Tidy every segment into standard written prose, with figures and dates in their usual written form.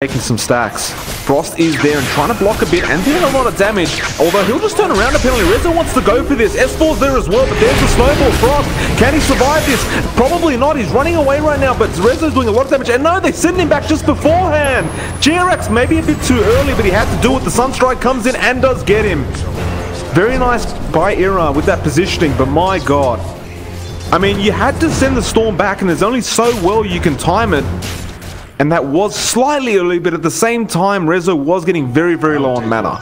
Taking some stacks. Frost is there and trying to block a bit and doing a lot of damage, although he'll just turn around apparently. Rezo wants to go for this. S4's there as well, but there's the snowball. Frost, can he survive this? Probably not. He's running away right now, but Rezo's doing a lot of damage. And no, they sent him back just beforehand. GRX maybe a bit too early, but he had to do it. The Sunstrike comes in and does get him. Very nice by Era with that positioning, but my god. I mean, you had to send the Storm back, and there's only so well you can time it. And that was slightly early, but at the same time, Rezo was getting very, very low on mana.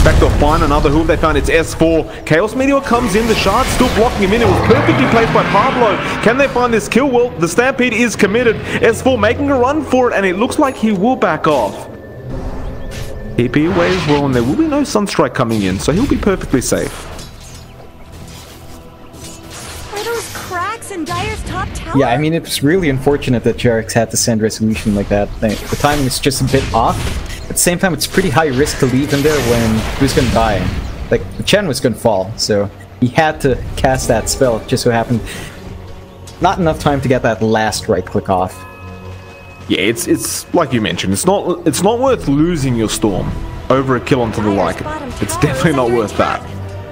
Back to find another who they found. It's S4. Chaos Meteor comes in. The Shard's still blocking him in. It was perfectly placed by Pablo. Can they find this kill? Well, the Stampede is committed. S4 making a run for it, and it looks like he will back off. TP away as well, and there will be no Sunstrike coming in, so he'll be perfectly safe. Yeah, I mean, it's really unfortunate that JRX had to send Resolution like that. The timing is just a bit off. At the same time, it's pretty high risk to leave him there when he was gonna die. Like, the Chen was gonna fall, so he had to cast that spell. It just so happened not enough time to get that last right click off. Yeah, it's like you mentioned, it's not worth losing your Storm over a kill onto the Lycan. It's definitely not worth that.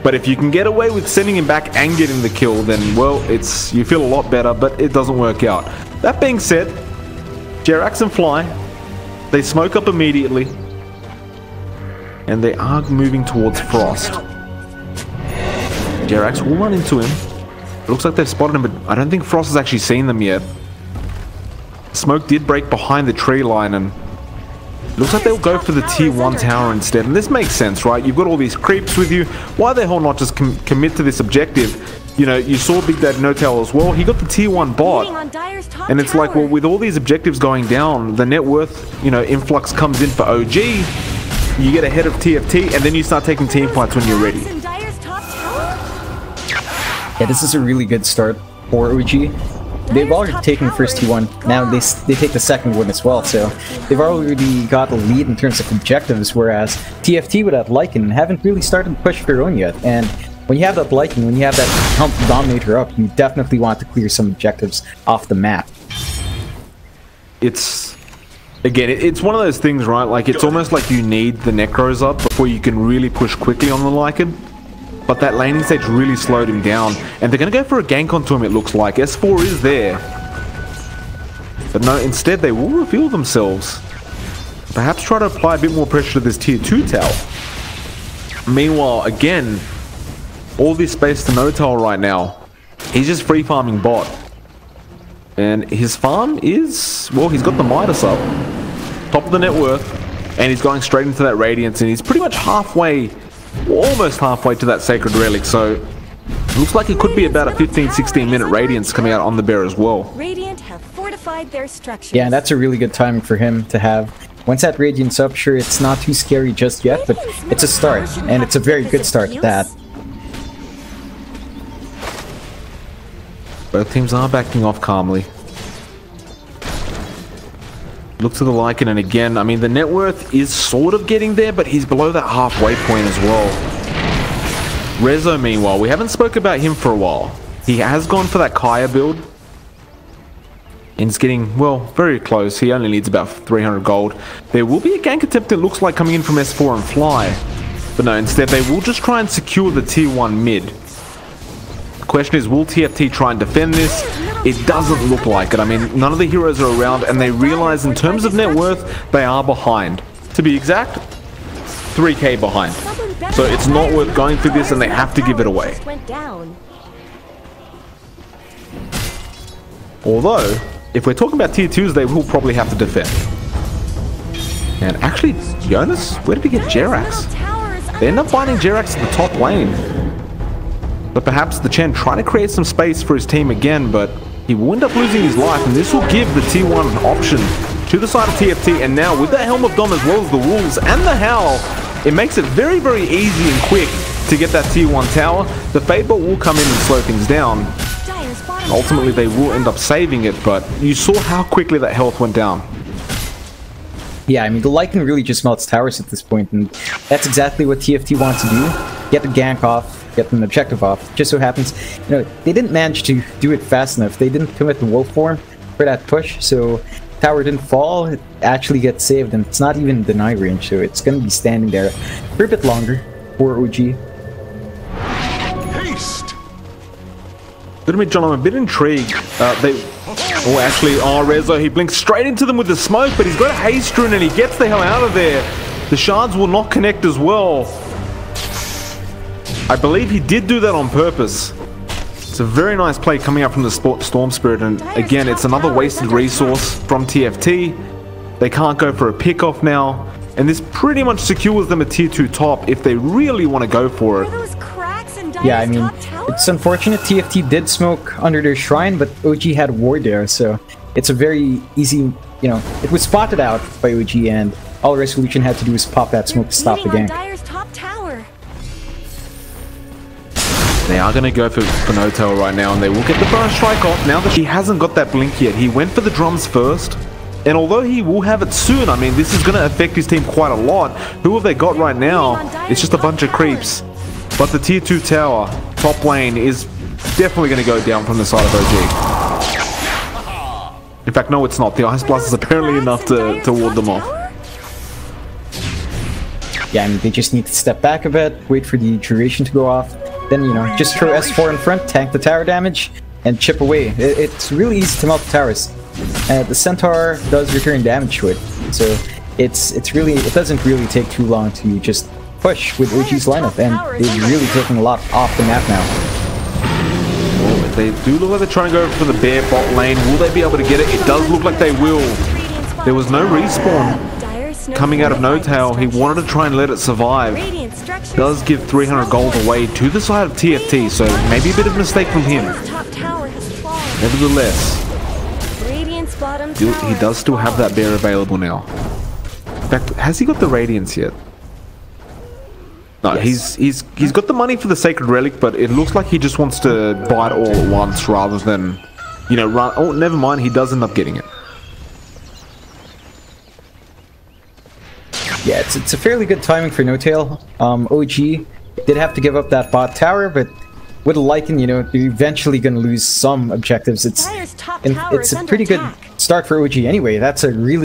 But if you can get away with sending him back and getting the kill, then, well, you feel a lot better, but it doesn't work out. That being said, Jerax and Fly, they smoke up immediately. And they are moving towards Frost. Jerax will run into him. It looks like they've spotted him, but I don't think Frost has actually seen them yet. Smoke did break behind the tree line, and looks like they'll go for the tier 1 tower instead, and this makes sense, right? You've got all these creeps with you. Why the hell not just commit to this objective? You know, you saw Big Daddy No Tail as well. He got the tier 1 bot, and it's like, well, with all these objectives going down, the net worth, you know, influx comes in for OG. You get ahead of TFT, and then you start taking team fights when you're ready. Yeah, this is a really good start for OG. They've already taken the first T1, now they take the second one as well, so they've already got a lead in terms of objectives, whereas TFT without Lycan haven't really started to push their own yet, and when you have that Lycan, when you have that Hump Dominator up, you definitely want to clear some objectives off the map. Again, it's one of those things, right, like it's almost like you need the Necros up before you can really push quickly on the Lycan. But that laning stage really slowed him down, and they're going to go for a gank onto him, it looks like. S4 is there. But no, instead they will reveal themselves. Perhaps try to apply a bit more pressure to this tier 2 tower. Meanwhile, again, all this space to No Tower right now. He's just free farming bot. And his farm is, well, he's got the Midas up. Top of the net worth. And he's going straight into that Radiance, and he's pretty much halfway, almost halfway to that Sacred Relic, so looks like it could be about a 15-16 minute Radiance coming out on the bear as well. Radiant have fortified their structures. Yeah, and that's a really good timing for him to have. Once that Radiance up, sure, it's not too scary just yet, but it's a start, and it's a very good start at that. Both teams are backing off calmly. Look to the Lycan, and again, I mean, the net worth is sort of getting there, but he's below that halfway point as well. Rezo, meanwhile, we haven't spoke about him for a while. He has gone for that Kaya build. And it's getting, well, very close. He only needs about 300 gold. There will be a gank attempt, it looks like, coming in from S4 and Fly. But no, instead they will just try and secure the tier 1 mid. The question is, will TFT try and defend this? It doesn't look like it. I mean, none of the heroes are around, and they realize in terms of net worth, they are behind. To be exact, 3k behind. So it's not worth going through this, and they have to give it away. Although, if we're talking about tier 2s, they will probably have to defend. And actually, Jonas, where did we get Jerax? They end up finding Jerax at the top lane. But perhaps the Chen trying to create some space for his team again, but he will end up losing his life, and this will give the tier 1 an option to the side of TFT. And now with that Helm of Dom as well as the Wolves and the Howl, it makes it very, very easy and quick to get that tier 1 tower. The Fadebot will come in and slow things down. Ultimately, they will end up saving it, but you saw how quickly that health went down. Yeah, I mean, the Lycan really just melts towers at this point, and that's exactly what TFT wants to do. Get the gank off, get an objective off. Just so happens, you know, they didn't manage to do it fast enough. They didn't commit the wolf form for that push, so tower didn't fall, it actually gets saved, and it's not even deny range, so it's gonna be standing there for a bit longer for OG. Good to meet John, I'm a bit intrigued. Rezo, he blinks straight into them with the smoke, but he's got a haste rune and he gets the hell out of there. The shards will not connect as well. I believe he did do that on purpose. It's a very nice play coming up from the Storm Spirit, and again, it's another wasted resource from TFT. They can't go for a pick-off now, and this pretty much secures them a tier 2 top if they really want to go for it. Yeah, I mean, it's unfortunate TFT did smoke under their shrine, but OG had ward there, so it's a very easy, you know, it was spotted out by OG, and all Resolution had to do was pop that smoke to stop the gank. They are going to go for No-Tail right now, and they will get the burst strike off. Now that he hasn't got that blink yet, he went for the drums first, and although he will have it soon, I mean, this is going to affect his team quite a lot. Who have they got right now? It's just a bunch of creeps. But the tier 2 tower, top lane, is definitely going to go down from the side of OG. In fact, no, it's not. The Ice Blast is apparently enough to ward them off. Yeah, I mean, they just need to step back a bit, wait for the duration to go off, then, you know, just throw S4 in front, tank the tower damage, and chip away. It's really easy to melt the towers. The Centaur does return damage to it, so it doesn't really take too long to just push with OG's lineup, and they're really taking a lot off the map now. Well, they do look like they're trying to go for the bare bot lane. Will they be able to get it? It does look like they will. There was no respawn coming out of No-Tail. He wanted to try and let it survive. Does give 300 gold away to the side of TFT, so maybe a bit of a mistake from him. Nevertheless, he does still have that bear available now. In fact, has he got the Radiance yet? No, yes. he's got the money for the Sacred Relic, but it looks like he just wants to buy it all at once rather than, you know, run. Oh, never mind, he does end up getting it. Yeah, it's a fairly good timing for No-Tail. OG did have to give up that bot tower, but with a Lycan, you know, they're eventually going to lose some objectives. It's a pretty good start for OG anyway. That's a really